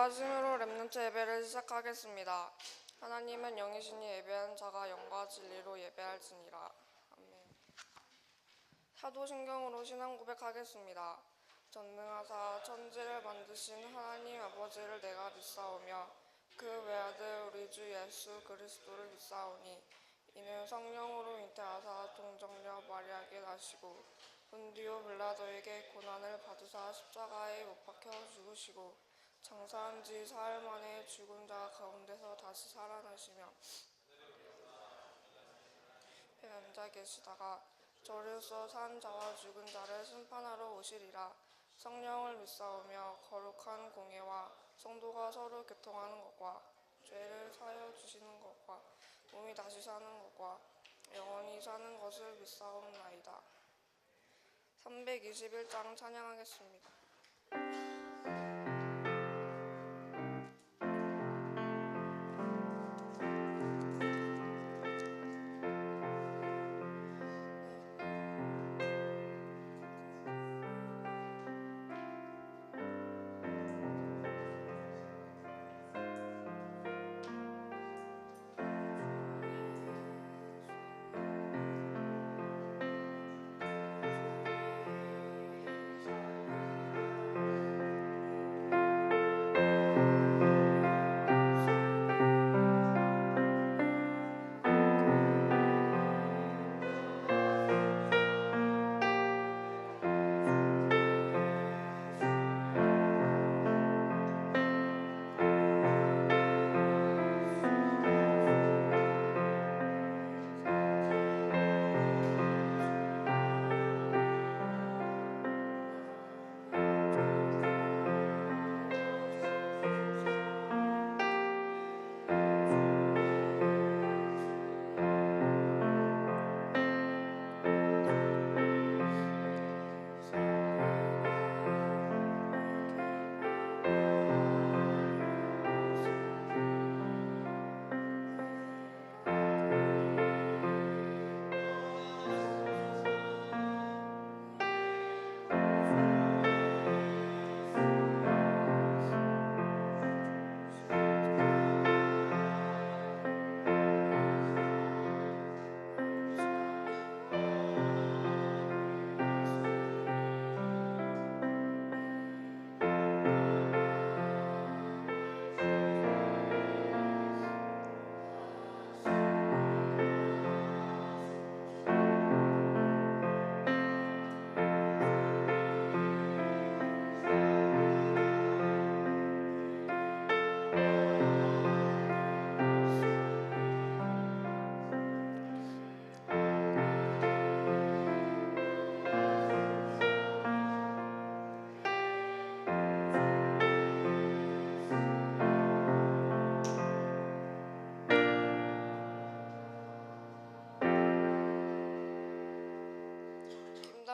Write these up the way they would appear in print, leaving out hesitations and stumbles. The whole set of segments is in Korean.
기도하심으로 렘넌트 예배를 시작하겠습니다. 하나님은 영이시니 예배하는 자가 영과 진리로 예배할지니라. 아멘. 사도신경으로 신앙 고백하겠습니다. 전능하사 천지를 만드신 하나님 아버지를 내가 믿사오며 그 외아들 우리 주 예수 그리스도를 믿사오니 이는 성령으로 잉태하사 동정녀 마리아에게 나시고 본디오 빌라도에게 고난을 받으사 십자가에 못 박혀 죽으시고 장사한 지 사흘 만에 죽은 자 가운데서 다시 살아나시며 앉아 계시다가 저리로서 산 자와 죽은 자를 심판하러 오시리라. 성령을 믿사오며 거룩한 공예와 성도가 서로 교통하는 것과 죄를 사하여 주시는 것과 몸이 다시 사는 것과 영원히 사는 것을 믿사옵나이다. 321장 찬양하겠습니다.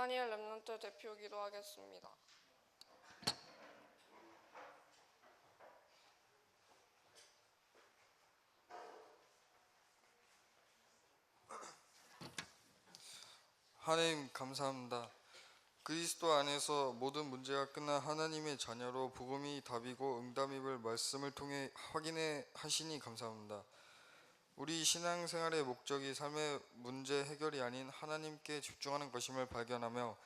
김다니엘 렘넌트 대표 기도하겠습니다. 하나님 감사합니다. 그리스도 안에서 모든 문제가 끝난 하나님의 자녀로 복음이 답이고 응답임을 말씀을 통해 확인해 하시니 감사합니다. 우리 신앙생활의 목적이 삶의 문제 해결이 아닌 하나님께 집중하는 것임을 발견하며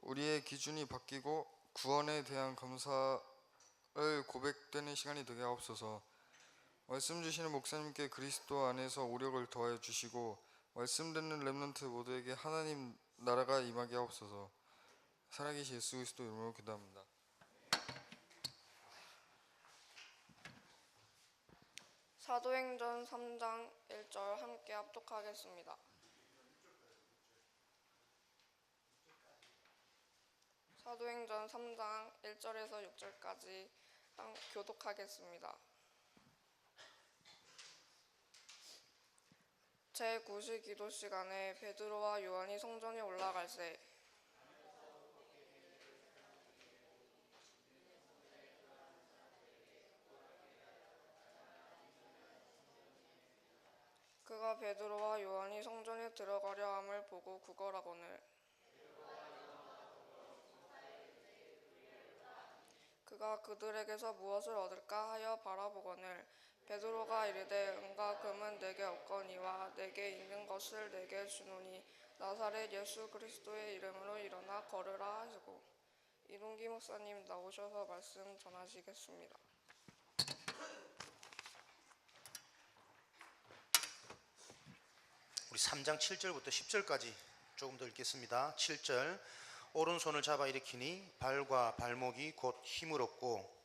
우리의 기준이 바뀌고 구원에 대한 감사를 고백되는 시간이 되게 하옵소서. 말씀 주시는 목사님께 그리스도 안에서 오력을 더하여 주시고 말씀 듣는 렘넌트 모두에게 하나님 나라가 임하게 하옵소서. 살아계신 예수 그리스도 이름으로 기도합니다. 사도행전 3장 1절 함께 합독하겠습니다. 사도행전 3장 1절에서 6절까지 교독하겠습니다. 제9시 기도 시간에 베드로와 요한이 성전에 올라갈새 그가 베드로와 요한이 성전에 들어가려 함을 보고 구걸하거늘 그가 그들에게서 무엇을 얻을까 하여 바라보거늘 베드로가 이르되 은과 금은 내게 없거니와 내게 있는 것을 내게 주노니 나사렛 예수 그리스도의 이름으로 일어나 걸으라 하시고. 이동기 목사님 나오셔서 말씀 전하시겠습니다. 우리 3장 7절부터 10절까지 조금 더 읽겠습니다. 7절 오른손을 잡아 일으키니 발과 발목이 곧 힘을 얻고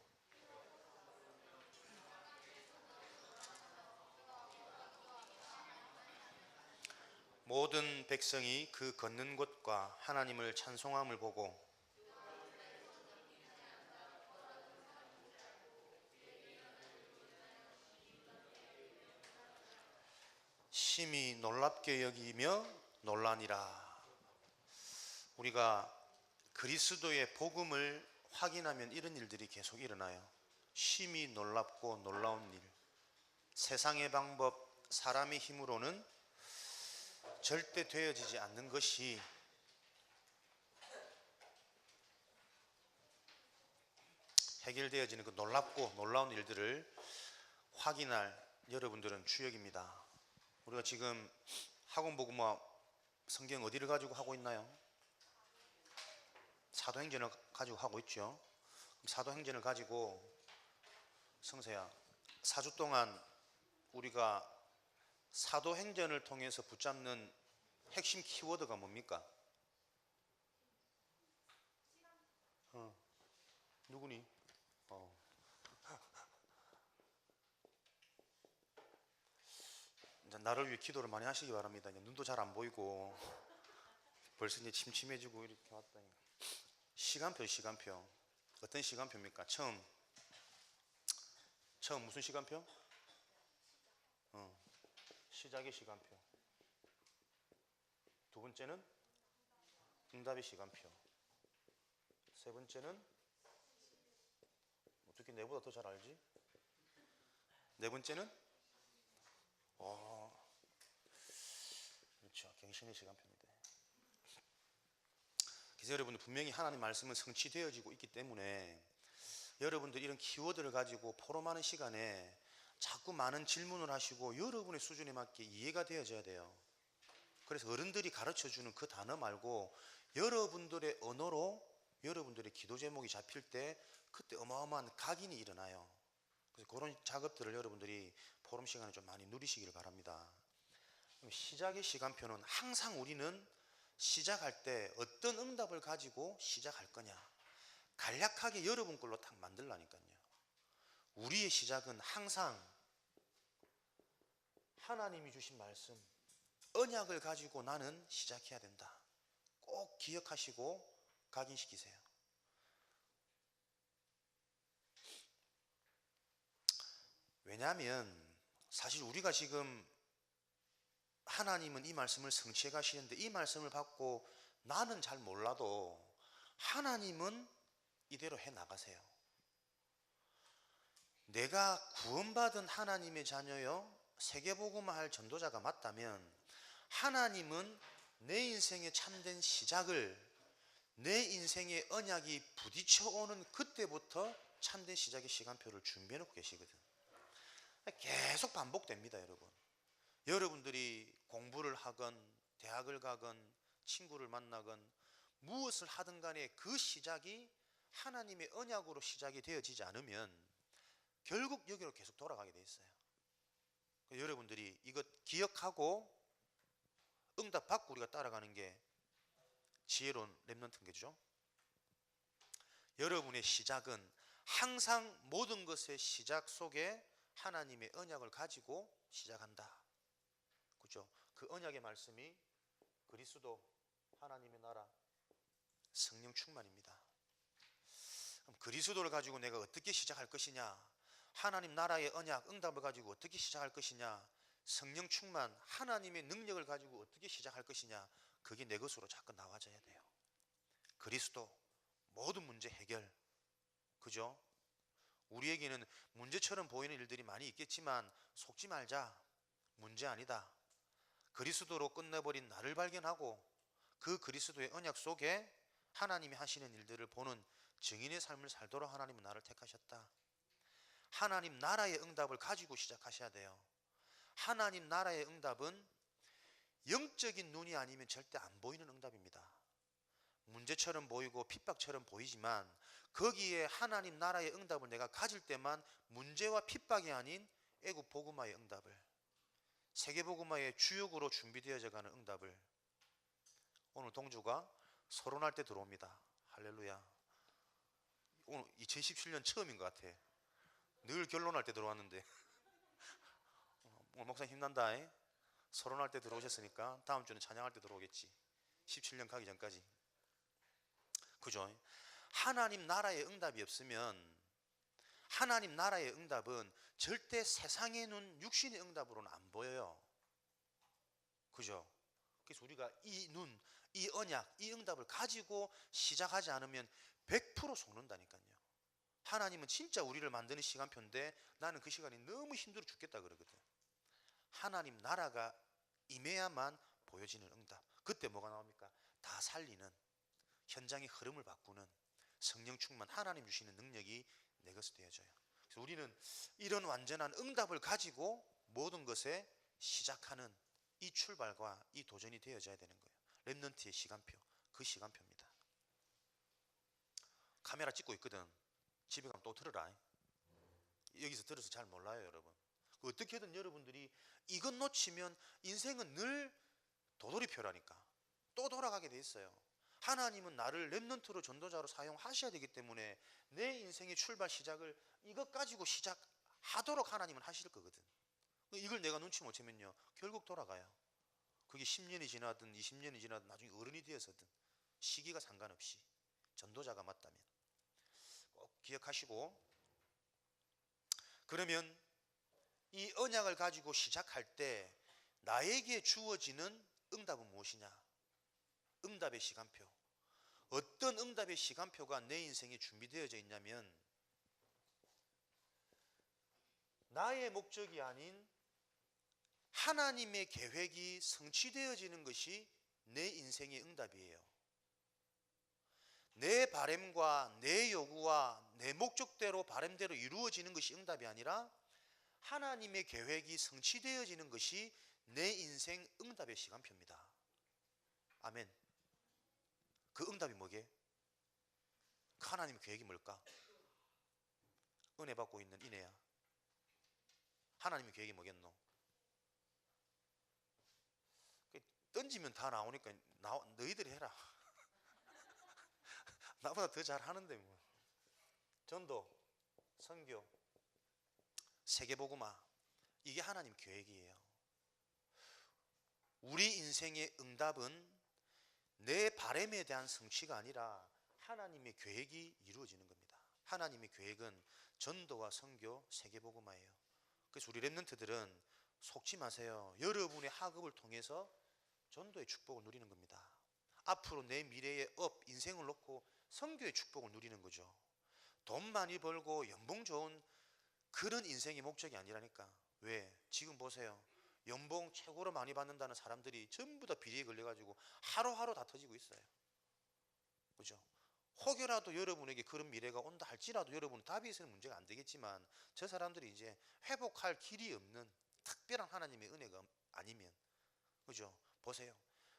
모든 백성이 그 걷는 곳과 하나님을 찬송함을 보고 심히 놀랍게 여기며 놀라니라. 우리가 그리스도의 복음을 확인하면 이런 일들이 계속 일어나요. 심히 놀랍고 놀라운 일. 세상의 방법, 사람의 힘으로는 절대 되어지지 않는 것이 해결되어지는 그 놀랍고 놀라운 일들을 확인할 여러분들은 주역입니다. 우리가 지금 학원복음화 성경 어디를 가지고 하고 있나요? 사도행전을 가지고 하고 있죠. 사도행전을 가지고 성서야 4주 동안 우리가 사도행전을 통해서 붙잡는 핵심 키워드가 뭡니까? 누구니? 이제 나를 위해 기도를 많이 하시기 바랍니다. 이제 눈도 잘 안 보이고 벌써 이제 침침해지고 이렇게 왔다니. 시간표. 어떤 시간표입니까? 처음 무슨 시간표? 시작의 시간표. 두 번째는 응답의 시간표. 세 번째는 어떻게 내보다 더 잘 알지? 네 번째는 그렇죠. 갱신의 시간표입니다. 그래서 여러분들 분명히 하나님 말씀은 성취되어지고 있기 때문에 여러분들 이런 키워드를 가지고 포럼하는 시간에 자꾸 많은 질문을 하시고 여러분의 수준에 맞게 이해가 되어져야 돼요. 그래서 어른들이 가르쳐주는 그 단어 말고 여러분들의 언어로 여러분들의 기도 제목이 잡힐 때 그때 어마어마한 각인이 일어나요. 그래서 그런 작업들을 여러분들이 포럼 시간에 좀 많이 누리시길 바랍니다. 시작의 시간표는 항상 우리는 시작할 때 어떤 응답을 가지고 시작할 거냐 간략하게 여러분 걸로 딱 만들라니까요. 우리의 시작은 항상 하나님이 주신 말씀 언약을 가지고 나는 시작해야 된다. 꼭 기억하시고 각인시키세요. 왜냐하면 사실 우리가 지금 하나님은 이 말씀을 성취해 가시는데 이 말씀을 받고 나는 잘 몰라도 하나님은 이대로 해 나가세요. 내가 구원받은 하나님의 자녀요 세계복음화할 전도자가 맞다면 하나님은 내 인생의 참된 시작을 내 인생의 언약이 부딪혀오는 그때부터 참된 시작의 시간표를 준비해 놓고 계시거든. 계속 반복됩니다. 여러분들이 공부를 하건 대학을 가건 친구를 만나건 무엇을 하든 간에 그 시작이 하나님의 언약으로 시작이 되어지지 않으면 결국 여기로 계속 돌아가게 돼 있어요. 여러분들이 이것 기억하고 응답 받고 우리가 따라가는 게 지혜로운 랩런트인 거죠. 여러분의 시작은 항상 모든 것의 시작 속에 하나님의 언약을 가지고 시작한다. 그죠? 그 언약의 말씀이 그리스도, 하나님의 나라, 성령 충만입니다. 그럼 그리스도를 가지고 내가 어떻게 시작할 것이냐? 하나님 나라의 언약, 응답을 가지고 어떻게 시작할 것이냐? 성령 충만, 하나님의 능력을 가지고 어떻게 시작할 것이냐? 그게 내 것으로 자꾸 나와져야 돼요. 그리스도, 모든 문제 해결. 그죠? 우리에게는 문제처럼 보이는 일들이 많이 있겠지만 속지 말자. 문제 아니다. 그리스도로 끝내버린 나를 발견하고 그 그리스도의 언약 속에 하나님이 하시는 일들을 보는 증인의 삶을 살도록 하나님은 나를 택하셨다. 하나님 나라의 응답을 가지고 시작하셔야 돼요. 하나님 나라의 응답은 영적인 눈이 아니면 절대 안 보이는 응답입니다. 문제처럼 보이고 핍박처럼 보이지만 거기에 하나님 나라의 응답을 내가 가질 때만 문제와 핍박이 아닌 애국 복음화의 응답을, 세계 복음화의 주역으로 준비되어져 가는 응답을, 오늘 동주가 서론할 때 들어옵니다. 할렐루야. 오늘 2017년 처음인 것 같아. 늘 결론할 때 들어왔는데 오늘 목사님 힘난다. 서론할 때 들어오셨으니까 다음 주는 찬양할 때 들어오겠지. 17년 가기 전까지. 그죠? 하나님 나라의 응답이 없으면, 하나님 나라의 응답은 절대 세상의 눈, 육신의 응답으로는 안 보여요. 그죠? 그래서 우리가 이 눈, 이 언약, 이 응답을 가지고 시작하지 않으면 100% 속는다니까요. 하나님은 진짜 우리를 만드는 시간표인데 나는 그 시간이 너무 힘들어 죽겠다 그러거든. 하나님 나라가 임해야만 보여지는 응답. 그때 뭐가 나옵니까? 다 살리는, 현장의 흐름을 바꾸는 성령 충만, 하나님 주시는 능력이 내 것이 되어져요. 그래서 우리는 이런 완전한 응답을 가지고 모든 것에 시작하는 이 출발과 이 도전이 되어져야 되는 거예요. 렘넌트의 시간표, 그 시간표입니다. 카메라 찍고 있거든. 집에 가면 또 들으라. 여기서 들어서 잘 몰라요, 여러분. 어떻게든 여러분들이 이것 놓치면 인생은 늘 도돌이표라니까. 또 돌아가게 돼 있어요. 하나님은 나를 렘넌트로 전도자로 사용하셔야 되기 때문에 내 인생의 출발 시작을 이것 가지고 시작하도록 하나님은 하실 거거든. 이걸 내가 눈치 못 채면요 결국 돌아가요. 그게 10년이 지나든 20년이 지나든 나중에 어른이 되어서든 시기가 상관없이 전도자가 맞다면 꼭 기억하시고, 그러면 이 언약을 가지고 시작할 때 나에게 주어지는 응답은 무엇이냐? 응답의 시간표. 어떤 응답의 시간표가 내 인생에 준비되어져 있냐면, 나의 목적이 아닌 하나님의 계획이 성취되어지는 것이 내 인생의 응답이에요. 내 바람과 내 요구와 내 목적대로 바람대로 이루어지는 것이 응답이 아니라 하나님의 계획이 성취되어지는 것이 내 인생 응답의 시간표입니다. 아멘. 그 응답이 뭐게? 하나님의 계획이 뭘까? 은혜 받고 있는 이내야. 하나님의 계획이 뭐겠노? 던지면 다 나오니까 너희들이 해라. 나보다 더 잘하는데 뭐. 전도, 선교, 세계복음화, 이게 하나님 계획이에요. 우리 인생의 응답은 내 바람에 대한 성취가 아니라 하나님의 계획이 이루어지는 겁니다. 하나님의 계획은 전도와 선교, 세계복음화예요. 그래서 우리 렘넌트들은 속지 마세요. 여러분의 학업을 통해서 전도의 축복을 누리는 겁니다. 앞으로 내 미래의 인생을 놓고 선교의 축복을 누리는 거죠. 돈 많이 벌고 연봉 좋은 그런 인생의 목적이 아니라니까. 왜? 지금 보세요. 연봉 최고로 많이 받는다는 사람들이 전부 다 비리에 걸려가지고 하루하루 다 터지고 있어요. 그죠? 혹여라도 여러분에게 그런 미래가 온다 할지라도 여러분은 답이 있으면 문제가 안 되겠지만 저 사람들이 이제 회복할 길이 없는 특별한 하나님의 은혜가 아니면, 그죠? 보세요.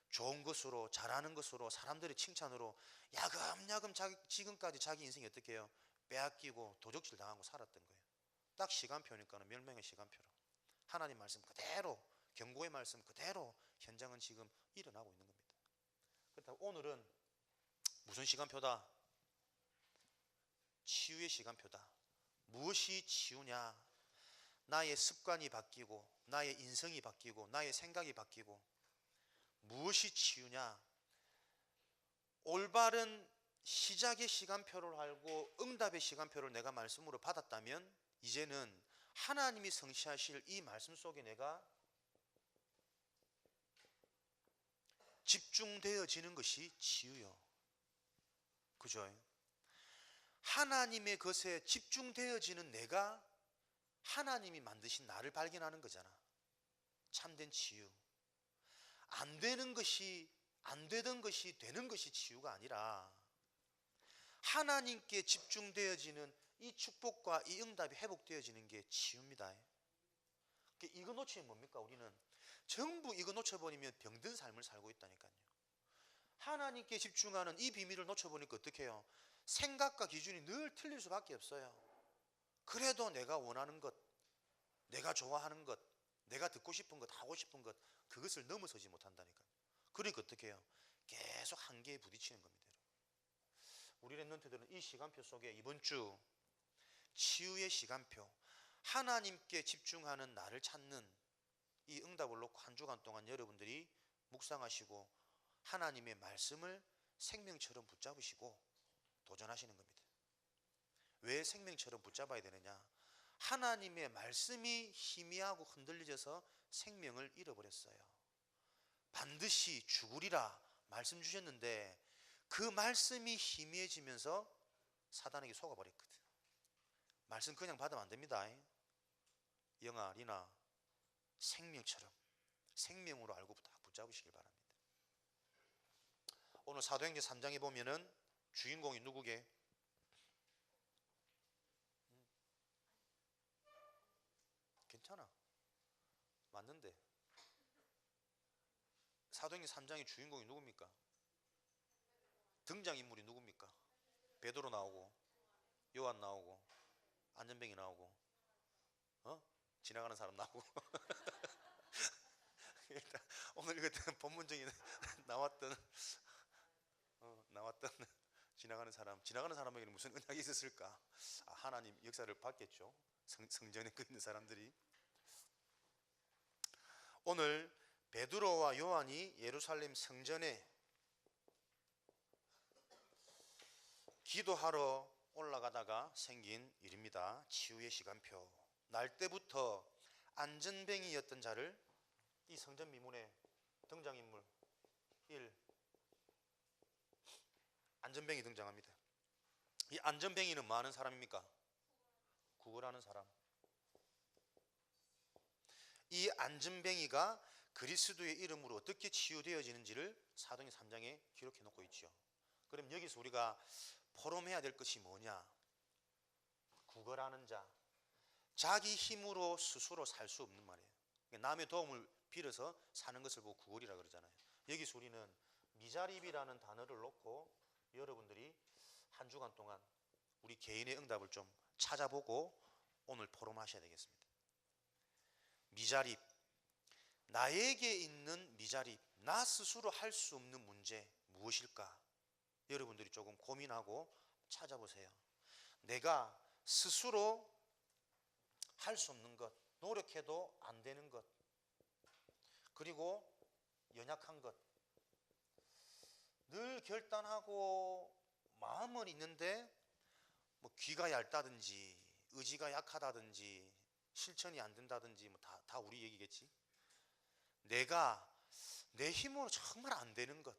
좋은 것으로, 잘하는 것으로, 사람들의 칭찬으로 야금야금 지금까지 자기 인생이 어떻게 해요? 빼앗기고 도적질 당하고 살았던 거예요. 딱 시간표니까는 멸망의 시간표로 하나님 말씀 그대로, 경고의 말씀 그대로 현장은 지금 일어나고 있는 겁니다. 그렇다고 오늘은 무슨 시간표다? 치유의 시간표다. 무엇이 치유냐? 나의 습관이 바뀌고 나의 인성이 바뀌고 나의 생각이 바뀌고. 무엇이 치유냐? 올바른 시작의 시간표를 알고 응답의 시간표를 내가 말씀으로 받았다면 이제는 하나님이 성취하실 이 말씀 속에 내가 집중되어지는 것이 치유요. 그죠? 하나님의 것에 집중되어지는 내가 하나님이 만드신 나를 발견하는 거잖아. 참된 치유. 안 되던 것이 되는 것이 치유가 아니라 하나님께 집중되어지는 이 축복과 이 응답이 회복되어지는 게 치유입니다. 이거 놓치면 뭡니까? 우리는 전부 이거 놓쳐버리면 병든 삶을 살고 있다니까요. 하나님께 집중하는 이 비밀을 놓쳐보니까 어떻게 해요? 생각과 기준이 늘 틀릴 수밖에 없어요. 그래도 내가 원하는 것, 내가 좋아하는 것, 내가 듣고 싶은 것, 하고 싶은 것, 그것을 넘어서지 못한다니까요. 그러니까 어떻게 해요? 계속 한계에 부딪히는 겁니다. 우리 랩런트들은 이 시간표 속에 이번 주 치유의 시간표, 하나님께 집중하는 나를 찾는 이 응답을 놓고 한 주간 동안 여러분들이 묵상하시고 하나님의 말씀을 생명처럼 붙잡으시고 도전하시는 겁니다. 왜 생명처럼 붙잡아야 되느냐? 하나님의 말씀이 희미하고 흔들려져서 생명을 잃어버렸어요. 반드시 죽으리라 말씀 주셨는데 그 말씀이 희미해지면서 사단에게 속아버렸거든. 말씀 그냥 받으면 안 됩니다. 영아, 리나, 생명처럼 생명으로 알고 다 붙잡으시길 바랍니다. 오늘 사도행전 3장에 보면은 주인공이 누구게? 괜찮아, 맞는데 사도행전 3장의 주인공이 누굽니까? 등장인물이 누굽니까? 베드로 나오고 요한 나오고 안전뱅이 나오고 지나가는 사람 나오고 일단 오늘 이것도 본문적인 나왔던 지나가는 사람에게는 무슨 은약이 있었을까? 하나님 역사를 봤겠죠. 성전에 있는 사람들이. 오늘 베드로와 요한이 예루살렘 성전에 기도하러 올라가다가 생긴 일입니다. 치유의 시간표. 날 때부터 안전뱅이였던 자를 이 성전 미문의 등장인물 1, 안전뱅이 등장합니다. 이 안전뱅이는 뭐 하는 사람입니까? 구걸하는 사람. 이 안전뱅이가 그리스도의 이름으로 어떻게 치유되어지는지를 사도행전 3장에 기록해 놓고 있죠. 그럼 여기서 우리가 포럼해야 될 것이 뭐냐? 구걸하는 자, 자기 힘으로 스스로 살 수 없는 말이에요. 남의 도움을 빌어서 사는 것을 보고 구걸이라 그러잖아요. 여기서 우리는 미자립이라는 단어를 놓고 여러분들이 한 주간 동안 우리 개인의 응답을 좀 찾아보고 오늘 포럼하셔야 되겠습니다. 미자립, 나에게 있는 미자립, 나 스스로 할 수 없는 문제 무엇일까? 여러분들이 조금 고민하고 찾아보세요. 내가 스스로 할 수 없는 것, 노력해도 안 되는 것, 그리고 연약한 것, 늘 결단하고 마음은 있는데 뭐 귀가 얇다든지 의지가 약하다든지 실천이 안 된다든지 뭐 다 우리 얘기겠지. 내가 내 힘으로 정말 안 되는 것,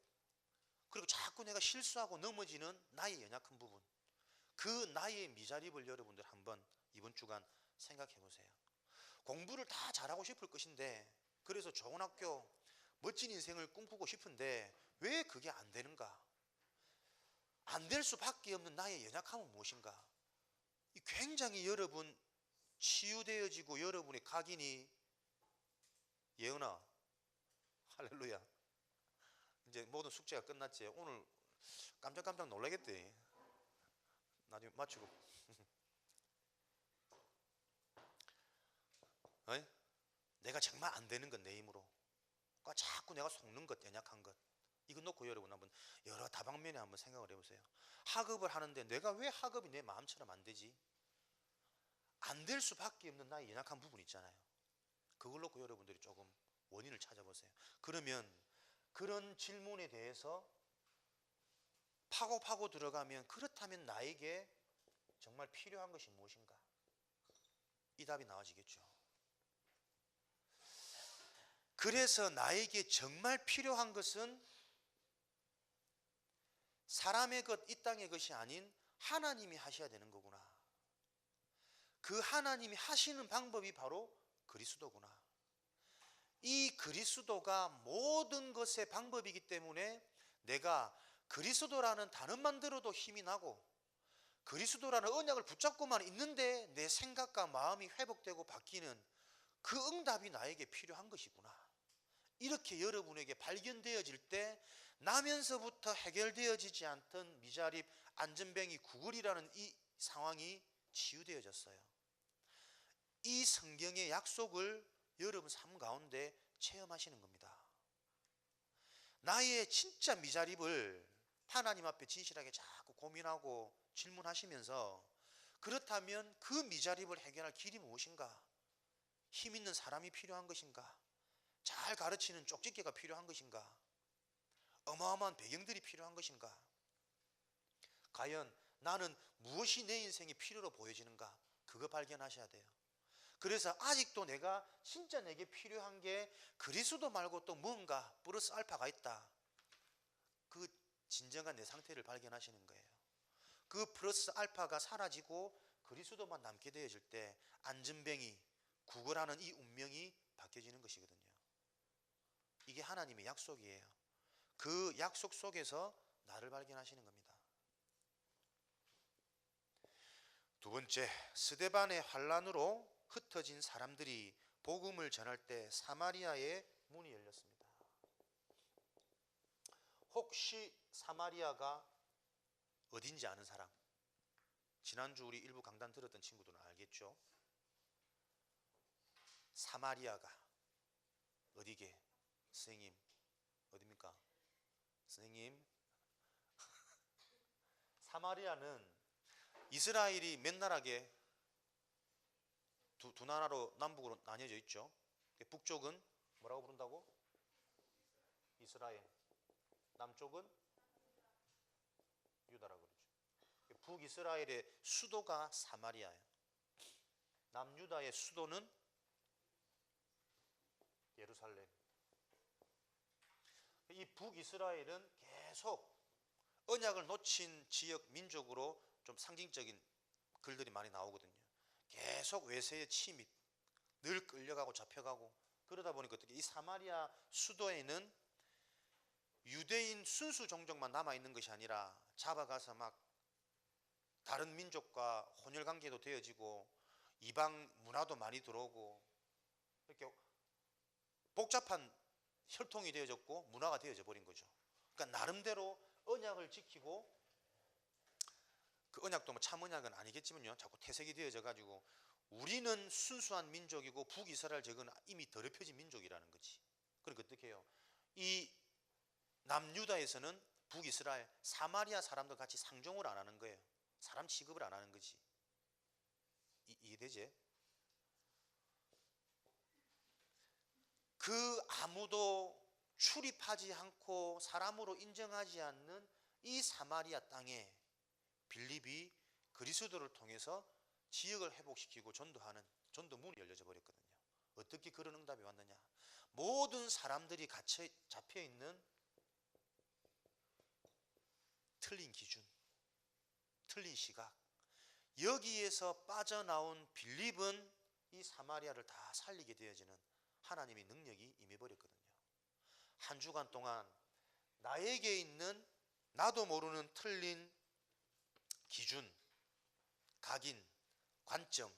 그리고 자꾸 내가 실수하고 넘어지는 나의 연약한 부분, 그 나의 미자립을 여러분들 한번 이번 주간 생각해 보세요. 공부를 다 잘하고 싶을 것인데, 그래서 좋은 학교, 멋진 인생을 꿈꾸고 싶은데 왜 그게 안 되는가? 안 될 수밖에 없는 나의 연약함은 무엇인가? 굉장히 여러분 치유되어지고 여러분의 각인이, 예은아, 할렐루야, 이제 모든 숙제가 끝났지. 오늘 깜짝깜짝 놀라겠대. 나중에 맞추고 어이? 내가 정말 안 되는 것, 내 힘으로 자꾸 내가 속는 것, 연약한 것, 이거 놓고 여러분 한번 여러 다방면에 한번 생각을 해보세요. 학업을 하는데 내가 왜 학업이 내 마음처럼 안 되지? 안 될 수밖에 없는 나의 연약한 부분 있잖아요. 그걸 놓고 여러분들이 조금 원인을 찾아보세요. 그러면 그런 질문에 대해서 파고 들어가면, 그렇다면 나에게 정말 필요한 것이 무엇인가? 이 답이 나와지겠죠. 그래서 나에게 정말 필요한 것은 사람의 것, 이 땅의 것이 아닌 하나님이 하셔야 되는 거구나. 그 하나님이 하시는 방법이 바로 그리스도구나. 이 그리스도가 모든 것의 방법이기 때문에 내가 그리스도라는 단어만 들어도 힘이 나고 그리스도라는 언약을 붙잡고만 있는데 내 생각과 마음이 회복되고 바뀌는 그 응답이 나에게 필요한 것이구나. 이렇게 여러분에게 발견되어질 때 나면서부터 해결되어지지 않던 미자립, 안전뱅이, 구걸이라는 이 상황이 치유되어졌어요. 이 성경의 약속을 여러분 삶 가운데 체험하시는 겁니다. 나의 진짜 미자립을 하나님 앞에 진실하게 자꾸 고민하고 질문하시면서, 그렇다면 그 미자립을 해결할 길이 무엇인가? 힘 있는 사람이 필요한 것인가? 잘 가르치는 쪽집게가 필요한 것인가? 어마어마한 배경들이 필요한 것인가? 과연 나는 무엇이 내 인생의 필요로 보여지는가? 그거 발견하셔야 돼요. 그래서 아직도 내가 진짜 내게 필요한 게 그리스도 말고 또 뭔가 플러스 알파가 있다. 그 진정한 내 상태를 발견하시는 거예요. 그 플러스 알파가 사라지고 그리스도만 남게 되어질 때 안전뱅이, 구걸하는 이 운명이 바뀌어지는 것이거든요. 이게 하나님의 약속이에요. 그 약속 속에서 나를 발견하시는 겁니다. 두 번째, 스데반의 환란으로 흩어진 사람들이 복음을 전할 때 사마리아의 문이 열렸습니다. 혹시 사마리아가 어딘지 아는 사람? 지난주 우리 일부 강단 들었던 친구들은 알겠죠? 사마리아가 어디게? 선생님, 어디입니까? 선생님, 사마리아는 이스라엘이 몇 나라게 두 나라로 남북으로 나뉘어져 있죠. 북쪽은 뭐라고 부른다고? 이스라엘. 남쪽은 유다라고 그러죠. 북이스라엘의 수도가 사마리아예요. 남유다의 수도는 예루살렘. 이 북이스라엘은 계속 언약을 놓친 지역 민족으로 좀 상징적인 글들이 많이 나오거든요. 계속 외세의 침입, 늘 끌려가고 잡혀가고, 그러다 보니까 어떻게 이 사마리아 수도에는 유대인 순수 종족만 남아있는 것이 아니라 잡아가서 막 다른 민족과 혼혈관계도 되어지고 이방 문화도 많이 들어오고 이렇게 복잡한 혈통이 되어졌고 문화가 되어져 버린 거죠. 그러니까 나름대로 언약을 지키고, 그 언약도 뭐 참 언약은 아니겠지만요, 자꾸 퇴색이 되어져 가지고 우리는 순수한 민족이고 북이스라엘 저거는 이미 더럽혀진 민족이라는 거지. 그러니까 어떻게 해요? 이 남유다에서는 북이스라엘, 사마리아 사람들 같이 상종을 안 하는 거예요. 사람 취급을 안 하는 거지. 이해되지? 그 아무도 출입하지 않고 사람으로 인정하지 않는 이 사마리아 땅에 빌립이 그리스도를 통해서 지역을 회복시키고 전도하는 전도문이 열려져 버렸거든요. 어떻게 그런 응답이 왔느냐? 모든 사람들이 같이 잡혀있는 틀린 기준, 틀린 시각, 여기에서 빠져나온 빌립은 이 사마리아를 다 살리게 되어지는 하나님의 능력이 임해버렸거든요. 한 주간 동안 나에게 있는 나도 모르는 틀린 기준, 각인, 관점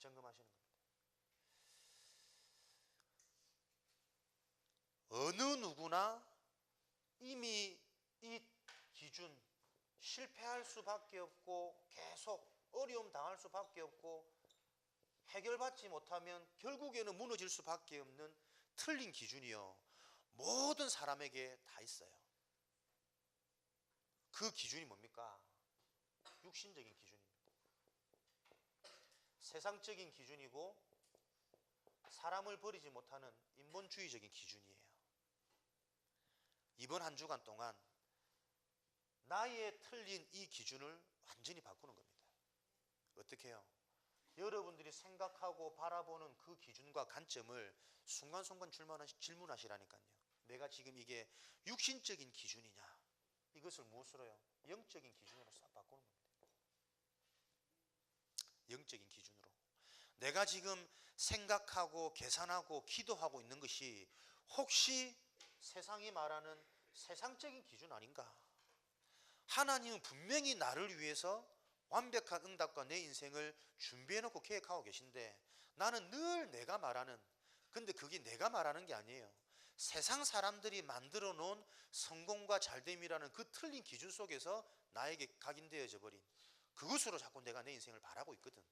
점검하시는 겁니다. 어느 누구나 이미 이 기준 실패할 수밖에 없고 계속 어려움 당할 수밖에 없고 해결받지 못하면 결국에는 무너질 수밖에 없는 틀린 기준이요, 모든 사람에게 다 있어요. 그 기준이 뭡니까? 육신적인 기준입니다. 세상적인 기준이고 사람을 버리지 못하는 인본주의적인 기준이에요. 이번 한 주간 동안 나의 틀린 이 기준을 완전히 바꾸는 겁니다. 어떻게 해요? 여러분들이 생각하고 바라보는 그 기준과 관점을 순간순간 질문하시라니까요. 내가 지금 이게 육신적인 기준이냐, 이것을 무엇으로요? 영적인 기준으로 싹 바꾸는 겁니다. 영적인 기준으로. 내가 지금 생각하고 계산하고 기도하고 있는 것이 혹시 세상이 말하는 세상적인 기준 아닌가? 하나님은 분명히 나를 위해서 완벽한 응답과 내 인생을 준비해놓고 계획하고 계신데 나는 늘 내가 말하는, 근데 그게 내가 말하는 게 아니에요. 세상 사람들이 만들어 놓은 성공과 잘됨이라는 그 틀린 기준 속에서 나에게 각인되어져 버린 그것으로 자꾸 내가 내 인생을 바라고 있거든.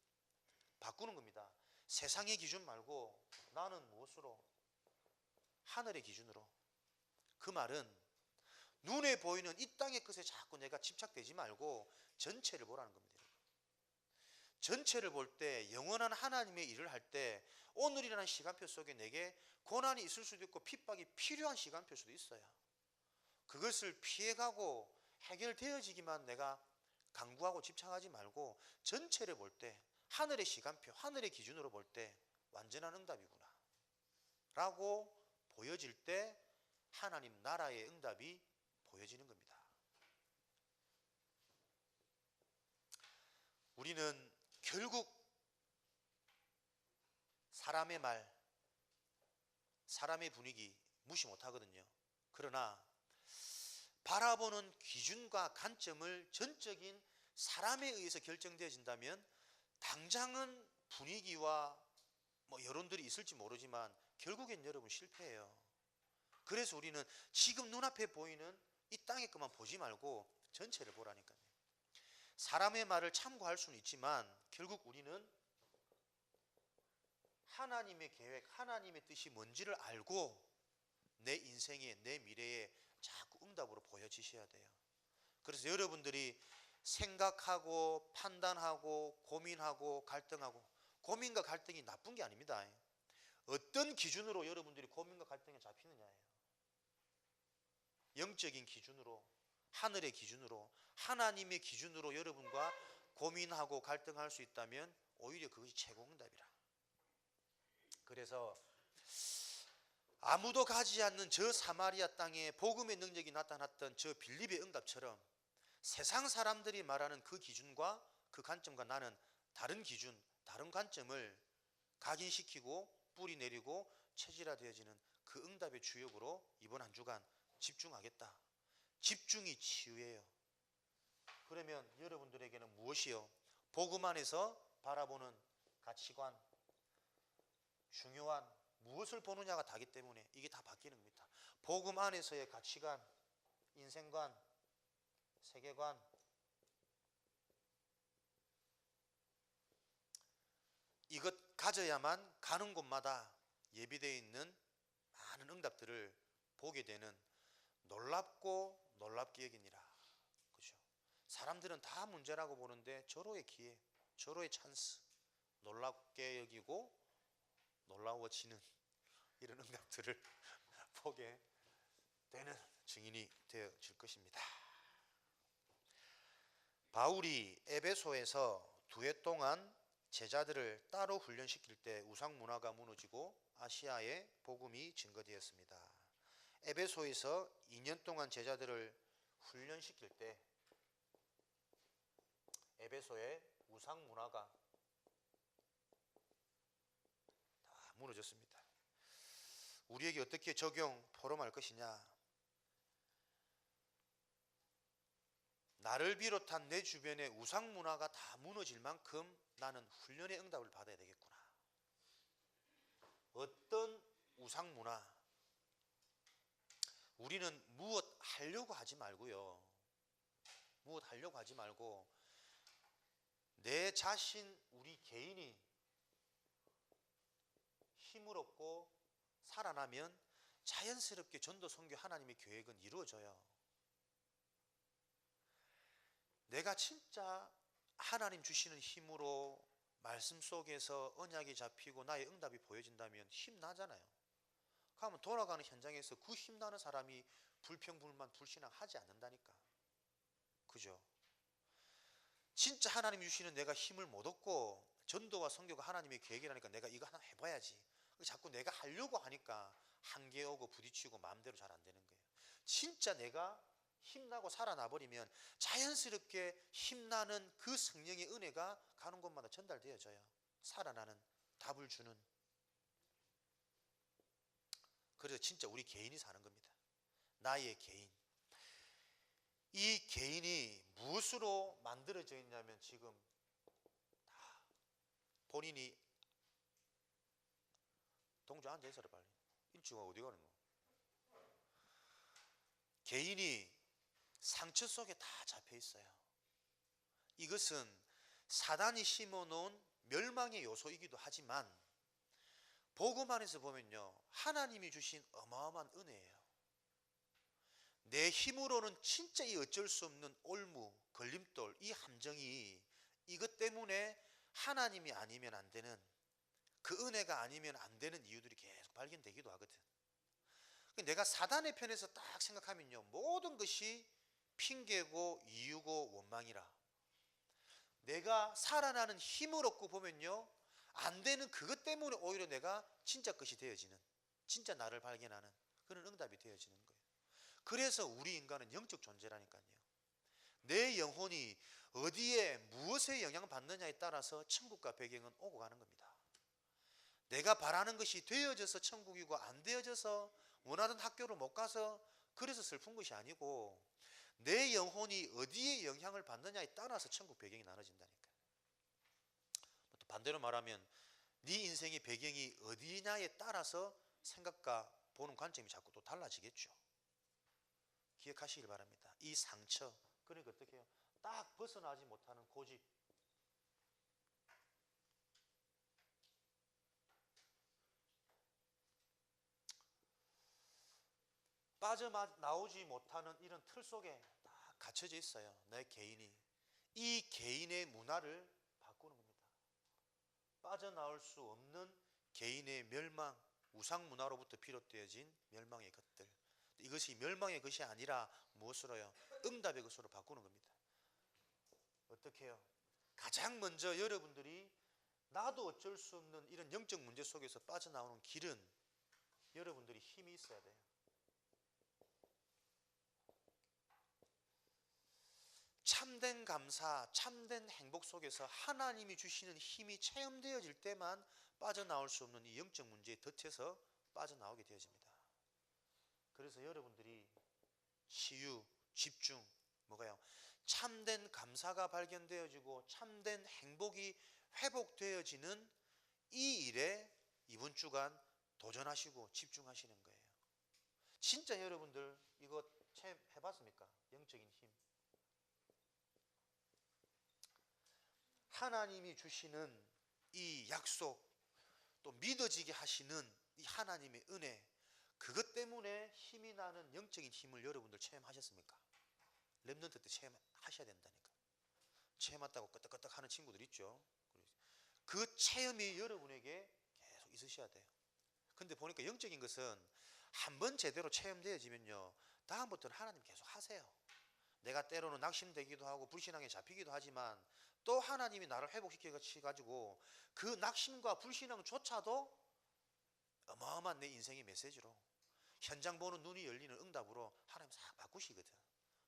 바꾸는 겁니다. 세상의 기준 말고 나는 무엇으로? 하늘의 기준으로. 그 말은 눈에 보이는 이 땅의 것에 자꾸 내가 집착되지 말고 전체를 보라는 겁니다. 전체를 볼 때 영원한 하나님의 일을 할 때 오늘이라는 시간표 속에 내게 고난이 있을 수도 있고 핍박이 필요한 시간표일 수도 있어요. 그것을 피해가고 해결되어지기만 내가 강구하고 집착하지 말고 전체를 볼 때 하늘의 시간표, 하늘의 기준으로 볼 때 완전한 응답이구나 라고 보여질 때 하나님 나라의 응답이 보여지는 겁니다. 우리는 결국 사람의 말, 사람의 분위기 무시 못하거든요. 그러나 바라보는 기준과 관점을 전적인 사람에 의해서 결정되어진다면 당장은 분위기와 여론들이 있을지 모르지만 결국엔 여러분 실패해요. 그래서 우리는 지금 눈앞에 보이는 이 땅의 것만 보지 말고 전체를 보라니까요. 사람의 말을 참고할 수는 있지만 결국 우리는 하나님의 계획, 하나님의 뜻이 뭔지를 알고 내 인생에, 내 미래에 자꾸 응답으로 보여지셔야 돼요. 그래서 여러분들이 생각하고 판단하고 고민하고 갈등하고, 고민과 갈등이 나쁜 게 아닙니다. 어떤 기준으로 여러분들이 고민과 갈등에 잡히느냐예요. 영적인 기준으로, 하늘의 기준으로, 하나님의 기준으로 여러분과 고민하고 갈등할 수 있다면 오히려 그것이 최고 응답이라. 그래서 아무도 가지 않는 저 사마리아 땅에 복음의 능력이 나타났던 저 빌립의 응답처럼 세상 사람들이 말하는 그 기준과 그 관점과 나는 다른 기준, 다른 관점을 각인시키고 뿌리 내리고 체질화되어지는 그 응답의 주역으로 이번 한 주간 집중하겠다. 집중이 치유예요. 그러면 여러분들에게는 무엇이요? 복음 안에서 바라보는 가치관, 중요한 무엇을 보느냐가 다기 때문에 이게 다 바뀌는 겁니다. 복음 안에서의 가치관, 인생관, 세계관, 이것 가져야만 가는 곳마다 예비되어 있는 많은 응답들을 보게 되는 놀랍고 놀랍게 여기니라. 그죠? 사람들은 다 문제라고 보는데 절호의 기회, 절호의 찬스, 놀랍게 여기고 놀라워지는 이런 응답들을 보게 되는 증인이 되어질 것입니다. 바울이 에베소에서 2해 동안 제자들을 따로 훈련시킬 때 우상 문화가 무너지고 아시아에 복음이 증거되었습니다. 에베소에서 2년 동안 제자들을 훈련시킬 때 에베소의 우상 문화가 다 무너졌습니다. 우리에게 어떻게 적용, 포럼할 것이냐? 나를 비롯한 내 주변의 우상 문화가 다 무너질 만큼 나는 훈련의 응답을 받아야 되겠구나. 어떤 우상 문화? 우리는 무엇 하려고 하지 말고요. 무엇 하려고 하지 말고 내 자신, 우리 개인이 힘을 얻고 살아나면 자연스럽게 전도 선교 하나님의 계획은 이루어져요. 내가 진짜 하나님 주시는 힘으로 말씀 속에서 언약이 잡히고 나의 응답이 보여진다면 힘나잖아요. 그러면 돌아가는 현장에서 그 힘나는 사람이 불평불만 불신앙 하지 않는다니까. 그죠? 진짜 하나님 주시는 내가 힘을 못 얻고 전도와 선교가 하나님의 계획이라니까 내가 이거 하나 해봐야지. 자꾸 내가 하려고 하니까 한계 오고 부딪히고 마음대로 잘 안 되는 거예요. 진짜 내가 힘나고 살아나버리면 자연스럽게 힘나는 그 성령의 은혜가 가는 곳마다 전달되어져요. 살아나는, 답을 주는. 그래서 진짜 우리 개인이 사는 겁니다. 나의 개인. 이 개인이 무엇으로 만들어져 있냐면 지금 다 본인이 동조 앉아있어라 빨리. 일찍 어디 가는 거? 개인이 상처 속에 다 잡혀 있어요. 이것은 사단이 심어놓은 멸망의 요소이기도 하지만 복음 안에서 보면요, 하나님이 주신 어마어마한 은혜예요. 내 힘으로는 진짜 이 어쩔 수 없는 올무, 걸림돌, 이 함정이 이것 때문에 하나님이 아니면 안 되는, 그 은혜가 아니면 안 되는 이유들이 계속 발견되기도 하거든. 내가 사단의 편에서 딱 생각하면요, 모든 것이 핑계고 이유고 원망이라. 내가 살아나는 힘을 얻고 보면요, 안 되는 그것 때문에 오히려 내가 진짜 것이 되어지는, 진짜 나를 발견하는 그런 응답이 되어지는 거예요. 그래서 우리 인간은 영적 존재라니까요. 내 영혼이 어디에 무엇에 영향받느냐에 따라서 천국과 배경은 오고 가는 겁니다. 내가 바라는 것이 되어져서 천국이고 안 되어져서 원하던 학교를 못 가서 그래서 슬픈 것이 아니고 내 영혼이 어디에 영향을 받느냐에 따라서 천국 배경이 나눠진다니까요. 또 반대로 말하면 네 인생의 배경이 어디냐에 따라서 생각과 보는 관점이 자꾸 또 달라지겠죠. 기억하시길 바랍니다. 이 상처, 그러니까 어떻게 해요? 딱 벗어나지 못하는 고집. 빠져나오지 못하는 이런 틀 속에 딱 갇혀져 있어요. 내 개인이. 이 개인의 문화를 바꾸는 겁니다. 빠져나올 수 없는 개인의 멸망, 우상 문화로부터 비롯되어진 멸망의 것들. 이것이 멸망의 것이 아니라 무엇으로요? 응답의 것으로 바꾸는 겁니다. 어떻게 해요? 가장 먼저 여러분들이 나도 어쩔 수 없는 이런 영적 문제 속에서 빠져나오는 길은 여러분들이 힘이 있어야 돼요. 참된 감사, 참된 행복 속에서 하나님이 주시는 힘이 체험되어질 때만 빠져나올 수 없는 이 영적 문제에 덫에서 빠져나오게 되어집니다. 그래서 여러분들이 치유, 집중, 뭐가요? 참된 감사가 발견되어지고 참된 행복이 회복되어지는 이 일에 이번 주간 도전하시고 집중하시는 거예요. 진짜 여러분들 이거 체험해봤습니까? 영적인 힘. 하나님이 주시는 이 약속, 또 믿어지게 하시는 이 하나님의 은혜, 그것 때문에 힘이 나는 영적인 힘을 여러분들 체험하셨습니까? 랩넌트 때 체험하셔야 된다니까. 체험했다고 끄떡끄떡 하는 친구들 있죠. 그 체험이 여러분에게 계속 있으셔야 돼요. 근데 보니까 영적인 것은 한번 제대로 체험되어지면요, 다음부터는 하나님 계속 하세요. 내가 때로는 낙심되기도 하고 불신앙에 잡히기도 하지만 또 하나님이 나를 회복시켜가지고 그 낙심과 불신앙조차도 어마어마한 내 인생의 메시지로, 현장 보는 눈이 열리는 응답으로 하나님 싹 바꾸시거든.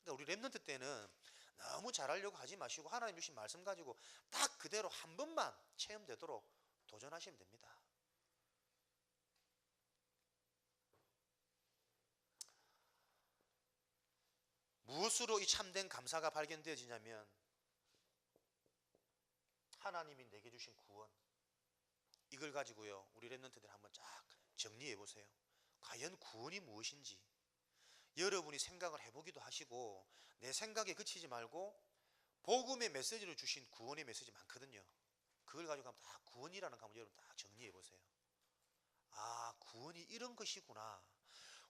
그러니까 우리 랩넌트 때는 너무 잘하려고 하지 마시고 하나님 주신 말씀 가지고 딱 그대로 한 번만 체험되도록 도전하시면 됩니다. 무엇으로 이 참된 감사가 발견되어지냐면 하나님이 내게 주신 구원, 이걸 가지고요 우리 랩넌트들 한번 쫙 정리해 보세요. 과연 구원이 무엇인지 여러분이 생각을 해보기도 하시고, 내 생각에 그치지 말고 복음의 메시지를 주신 구원의 메시지 많거든요. 그걸 가지고 한번 다 구원이라는 거 한번 여러분 다 정리해 보세요. 아, 구원이 이런 것이구나.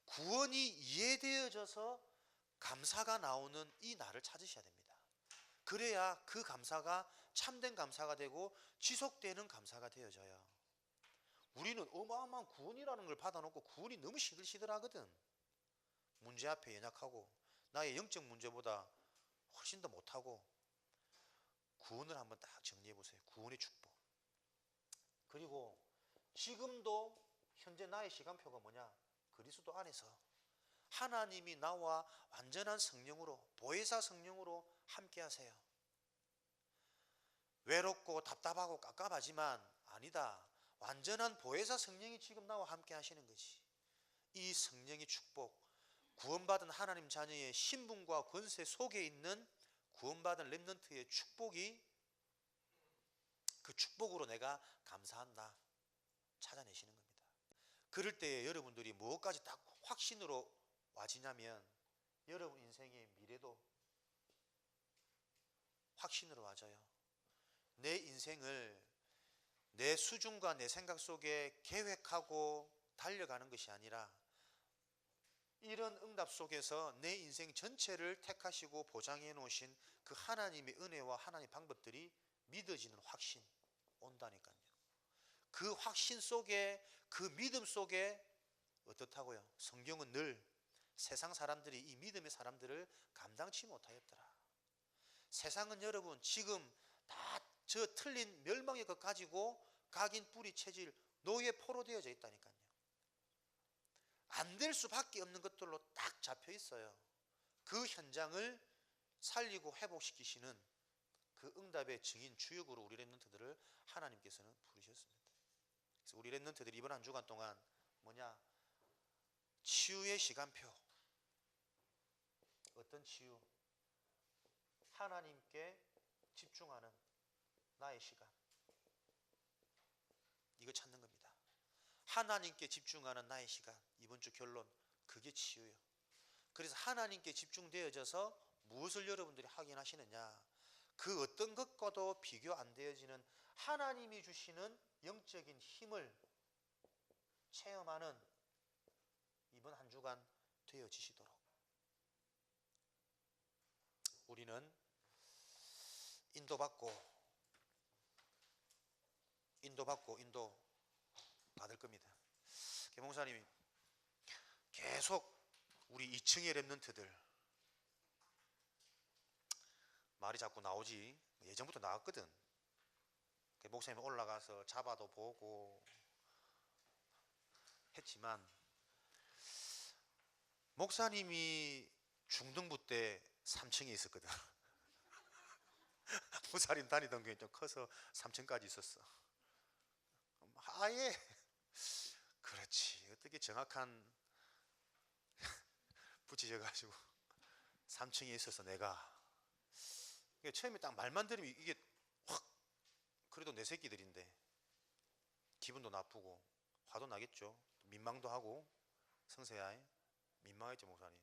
구원이 이해되어져서 감사가 나오는 이 날을 찾으셔야 됩니다. 그래야 그 감사가 참된 감사가 되고 지속되는 감사가 되어져요. 우리는 어마어마한 구원이라는 걸 받아놓고 구원이 너무 시들시들하거든. 문제 앞에 연약하고 나의 영적 문제보다 훨씬 더 못하고. 구원을 한번 딱 정리해 보세요. 구원의 축복. 그리고 지금도 현재 나의 시간표가 뭐냐? 그리스도 안에서 하나님이 나와 완전한 성령으로, 보혜사 성령으로 함께 하세요. 외롭고 답답하고 깝깝하지만 아니다. 완전한 보혜사 성령이 지금 나와 함께 하시는 거지. 이 성령의 축복, 구원받은 하나님 자녀의 신분과 권세 속에 있는 구원받은 렘넌트의 축복이 그 축복으로 내가 감사한다 찾아내시는 겁니다. 그럴 때에 여러분들이 무엇까지 딱 확신으로 와지냐면 여러분 인생의 미래도 확신으로 와져요. 내 인생을 내 수준과 내 생각 속에 계획하고 달려가는 것이 아니라 이런 응답 속에서 내 인생 전체를 택하시고 보장해 놓으신 그 하나님의 은혜와 하나님의 방법들이 믿어지는 확신 온다니까요. 그 확신 속에 그 믿음 속에 어떻다고요? 성경은 늘 세상 사람들이 이 믿음의 사람들을 감당치 못하였더라. 세상은 여러분 지금 다 저 틀린 멸망의 것 가지고 각인 뿌리 체질 노예 포로되어져 있다니까요. 안 될 수밖에 없는 것들로 딱 잡혀 있어요. 그 현장을 살리고 회복시키시는 그 응답의 증인 주역으로 우리 렘넌트들을 하나님께서는 부르셨습니다. 그래서 우리 렘넌트들이 이번 한 주간 동안 뭐냐? 치유의 시간표. 어떤 치유? 하나님께 집중하는 나의 시간. 이거 찾는 겁니다. 하나님께 집중하는 나의 시간. 이번 주 결론, 그게 치유예요. 그래서 하나님께 집중되어져서 무엇을 여러분들이 확인하시느냐? 그 어떤 것과도 비교 안 되어지는 하나님이 주시는 영적인 힘을 체험하는 이번 한 주간 되어지시도록 우리는 인도받고 인도 받을 겁니다. 목사님이 계속 우리 2층의 렘넌트들 말이 자꾸 나오지. 예전부터 나왔거든. 목사님이 올라가서 잡아도 보고 했지만 목사님이 중등부 때 3층에 있었거든. 무사님 다니던 게 좀 커서 3층까지 있었어. 아예 그렇지. 어떻게 정확한 붙이셔가지고 3층에 있어서 내가 처음에 딱 말만 들으면 이게 확 그래도 내 새끼들인데 기분도 나쁘고 화도 나겠죠. 민망도 하고 성세야 민망했죠 목사님.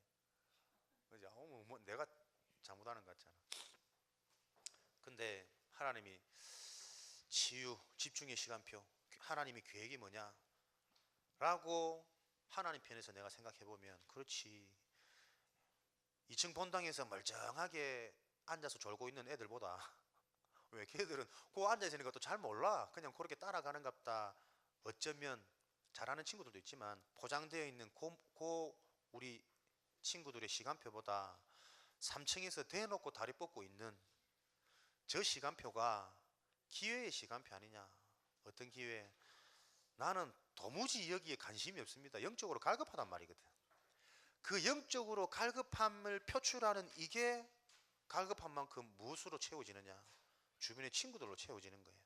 그지? 뭐 내가 잘못하는 것 같잖아. 근데 하나님이 치유, 집중의 시간표, 하나님의 계획이 뭐냐? 라고 하나님 편에서 내가 생각해보면 그렇지. 2층 본당에서 멀쩡하게 앉아서 졸고 있는 애들보다 왜 걔들은 그 앉아있는 것도 잘 몰라. 그냥 그렇게 따라가는 갑다. 어쩌면 잘하는 친구들도 있지만 포장되어 있는 우리 친구들의 시간표보다 3층에서 대놓고 다리 뻗고 있는 저 시간표가 기회의 시간표 아니냐. 어떤 기회? 나는 도무지 여기에 관심이 없습니다. 영적으로 갈급하단 말이거든. 그 영적으로 갈급함을 표출하는 이게 갈급한 만큼 무엇으로 채워지느냐? 주변의 친구들로 채워지는 거예요.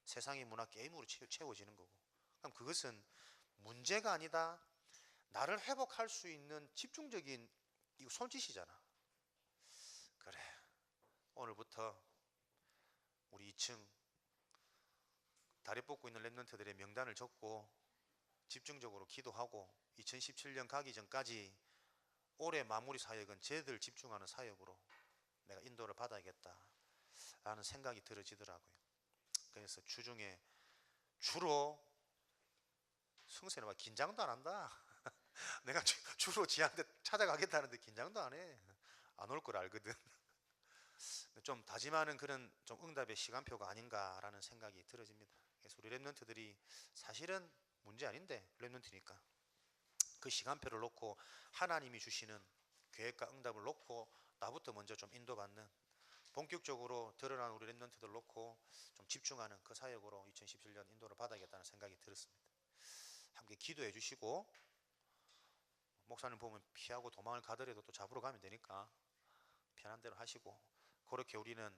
세상의 문화 게임으로 채워지는 거고. 그럼 그것은 문제가 아니다. 나를 회복할 수 있는 집중적인 이거 손짓이잖아. 그래. 오늘부터 우리 2층 다리 뻗고 있는 렘넌트들의 명단을 적고 집중적으로 기도하고 2017년 가기 전까지 올해 마무리 사역은 쟤들 집중하는 사역으로 내가 인도를 받아야겠다 라는 생각이 들어지더라고요. 그래서 주중에 주로 성세는 막 긴장도 안 한다. 내가 주로 지한테 찾아가겠다는데 긴장도 안 해. 안 올 걸 알거든. 좀 다짐하는 그런 좀 응답의 시간표가 아닌가라는 생각이 들어집니다. 그래서 우리 렘넌트들이 사실은 문제 아닌데 렘넌트니까 그 시간표를 놓고 하나님이 주시는 계획과 응답을 놓고 나부터 먼저 좀 인도받는 본격적으로 드러난 우리 렘넌트들 놓고 좀 집중하는 그 사역으로 2017년 인도를 받아야겠다는 생각이 들었습니다. 함께 기도해 주시고 목사님 보면 피하고 도망을 가더라도 또 잡으러 가면 되니까 편한 대로 하시고 그렇게 우리는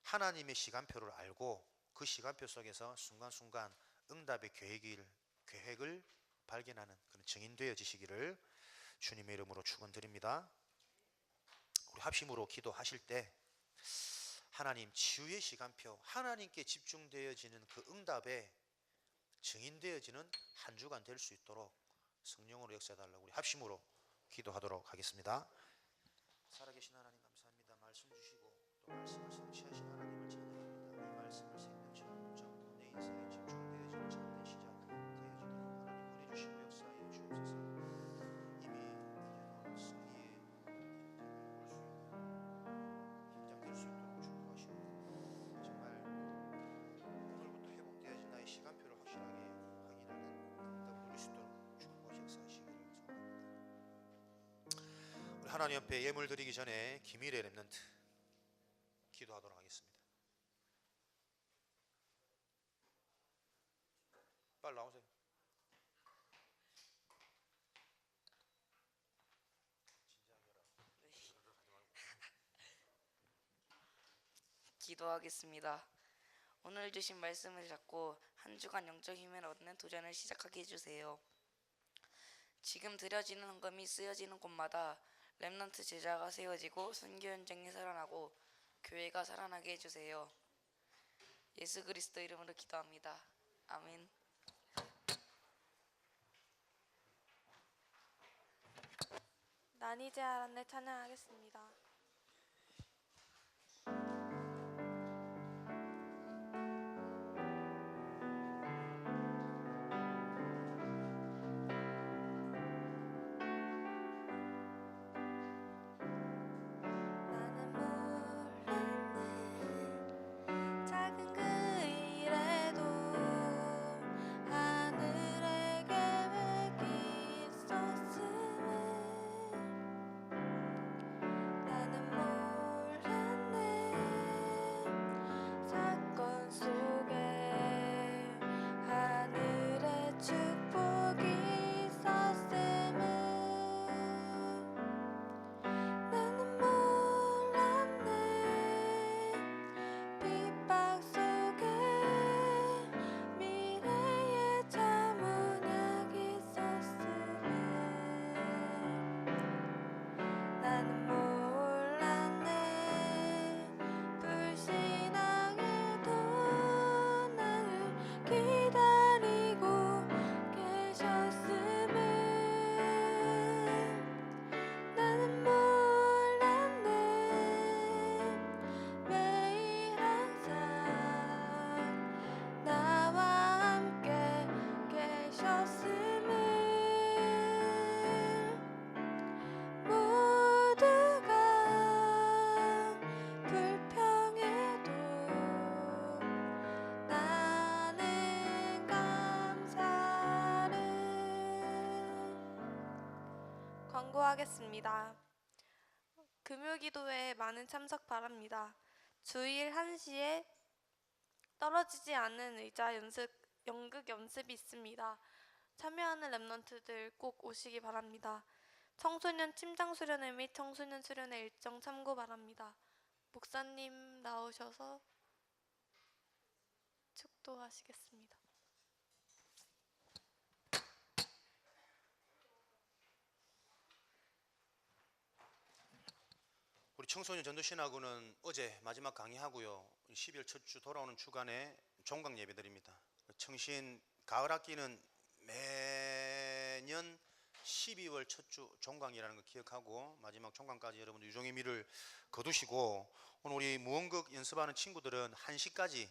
하나님의 시간표를 알고 그 시간표 속에서 순간순간 응답의 계획을 발견하는 그런 증인 되어지시기를 주님의 이름으로 축원드립니다. 우리 합심으로 기도하실 때 하나님 치유의 시간표, 하나님께 집중되어지는 그 응답에 증인되어지는 한 주간 될 수 있도록 성령으로 역사해달라고 우리 합심으로 기도하도록 하겠습니다. 살아계신 하나님 감사합니다. 말씀 주시고 또 말씀을 성취하신 하나님을 찬양합니다. 이 말씀을 생명처럼 붙잡고 내 인생에 집중되어지는 참된 시작 되어지도록 하나님 은혜 주시고 역사하여 주옵소서. 이미 이제는 승리의 긴장될 수 있도록 축복하시고 정말 오늘부터 회복되어진 나의 시간표를 확실하게 확인하는 응답을 누릴 수 있도록 축복하시 역사하시기를 소원합니다. 우리 하나님 옆에 예물 드리기 전에 기밀의 렘넌트 기도하도록 하겠습니다. 빨리 나오세요. 기도하겠습니다. 오늘 주신 말씀을 잡고 한 주간 영적 힘을 얻는 도전을 시작하게 해주세요. 지금 드려지는 헌금이 쓰여지는 곳마다 렘넌트 제자가 세워지고 선교 현장이 살아나고 교회가 살아나게 해주세요. 예수 그리스도 이름으로 기도합니다. 아멘. 난 이제 알았네 찬양하겠습니다. 나는 몰랐네 작은 그 일에도 하늘에 계획이 있었음을. 나는 몰랐네 사건 속에 하늘의 축복이 있었음을. 나는 몰랐네 핍박 속에 미래의 자문약이 있었음을. 나는 몰랐네 불신앙에도 나를 기다리고 계셨음을. 나는 몰랐네 매일 항상 나와 함께 계셨음을. 모두가 불평해도 나는 감사를. 광고하겠습니다. 금요기도에 많은 참석 바랍니다. 주일 1시에 떨어지지 않는 의자 연극 연습이 있습니다. 참여하는 랩런트들 꼭 오시기 바랍니다. 청소년 침장 수련회 및 청소년 수련회 일정 참고 바랍니다. 목사님 나오셔서 축도하시겠습니다. 우리 청소년 전도신학원은 어제 마지막 강의하고요. 12월 첫 주 돌아오는 주간에 종강 예배드립니다. 청신 가을 학기는 매년 12월 첫 주 종강이라는 거 기억하고 마지막 종강까지 여러분 유종의 미를 거두시고, 오늘 우리 무언극 연습하는 친구들은 1시까지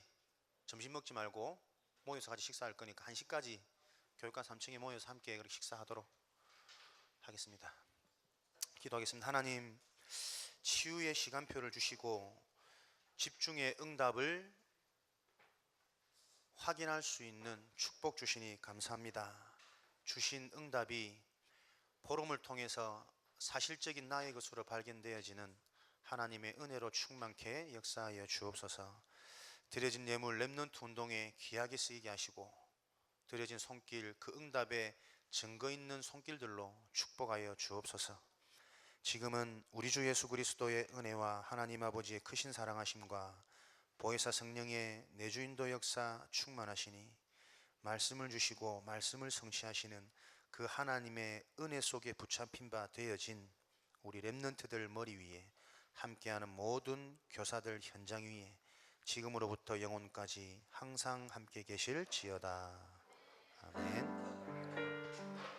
점심 먹지 말고 모여서 같이 식사할 거니까 1시까지 교육관 3층에 모여서 함께 그렇게 식사하도록 하겠습니다. 기도하겠습니다. 하나님, 치유의 시간표를 주시고 집중의 응답을 확인할 수 있는 축복 주시니 감사합니다. 주신 응답이 보름을 통해서 사실적인 나의 것으로 발견되어지는 하나님의 은혜로 충만케 역사하여 주옵소서. 드려진 예물 렘넌트 운동에 귀하게 쓰이게 하시고 드려진 손길 그 응답에 증거 있는 손길들로 축복하여 주옵소서. 지금은 우리 주 예수 그리스도의 은혜와 하나님 아버지의 크신 사랑하심과 보혜사 성령의 내주인도 역사 충만하시니 말씀을 주시고 말씀을 성취하시는 그 하나님의 은혜 속에 붙잡힌 바 되어진 우리 렘넌트들 머리 위에, 함께하는 모든 교사들 현장 위에 지금으로부터 영원까지 항상 함께 계실지어다. 아멘.